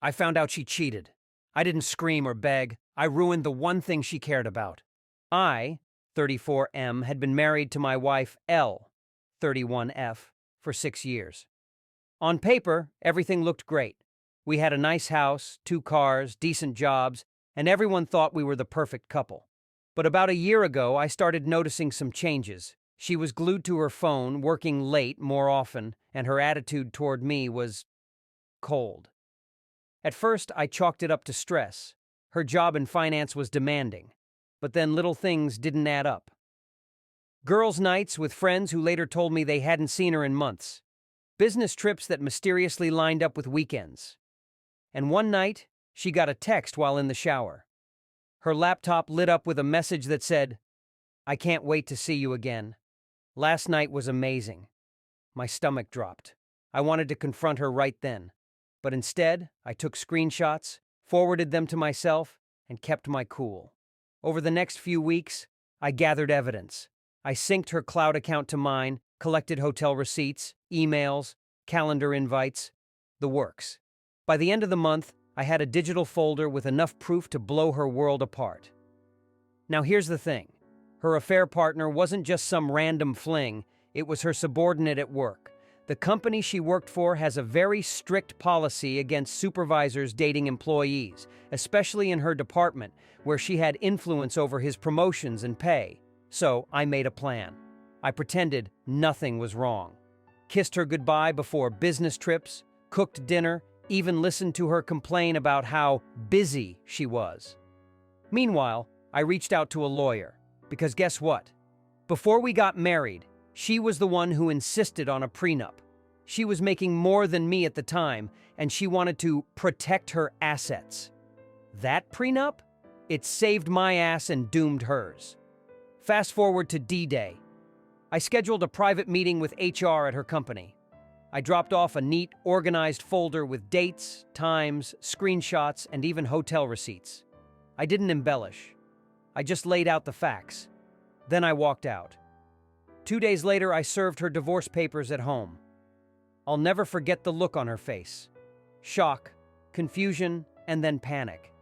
I found out she cheated. I didn't scream or beg. I ruined the one thing she cared about. I, 34M, had been married to my wife, L, 31F, for 6 years. On paper, everything looked great. We had a nice house, 2 cars, decent jobs, and everyone thought we were the perfect couple. But about a year ago, I started noticing some changes. She was glued to her phone, working late more often, and her attitude toward me was cold. At first, I chalked it up to stress. Her job in finance was demanding. But then little things didn't add up. Girls' nights with friends who later told me they hadn't seen her in months. Business trips that mysteriously lined up with weekends. And one night, she got a text while in the shower. Her laptop lit up with a message that said, "I can't wait to see you again. Last night was amazing." My stomach dropped. I wanted to confront her right then. But instead, I took screenshots, forwarded them to myself, and kept my cool. Over the next few weeks, I gathered evidence. I synced her cloud account to mine, collected hotel receipts, emails, calendar invites, the works. By the end of the month, I had a digital folder with enough proof to blow her world apart. Now here's the thing. Her affair partner wasn't just some random fling, it was her subordinate at work. The company she worked for has a very strict policy against supervisors dating employees, especially in her department, where she had influence over his promotions and pay. So I made a plan. I pretended nothing was wrong. Kissed her goodbye before business trips, cooked dinner, even listened to her complain about how busy she was. Meanwhile, I reached out to a lawyer, because guess what? Before we got married, she was the one who insisted on a prenup. She was making more than me at the time, and she wanted to protect her assets. That prenup? It saved my ass and doomed hers. Fast forward to D-Day. I scheduled a private meeting with HR at her company. I dropped off a neat, organized folder with dates, times, screenshots, and even hotel receipts. I didn't embellish. I just laid out the facts. Then I walked out. 2 days later, I served her divorce papers at home. I'll never forget the look on her face. Shock, confusion, and then panic.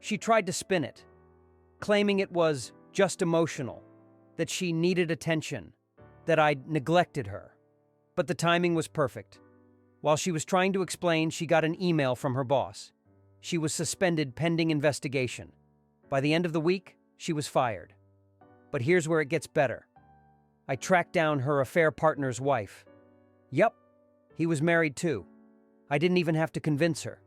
She tried to spin it, claiming it was just emotional, that she needed attention, that I'd neglected her. But the timing was perfect. While she was trying to explain, she got an email from her boss. She was suspended pending investigation. By the end of the week, she was fired. But here's where it gets better. I tracked down her affair partner's wife. Yup, he was married too. I didn't even have to convince her.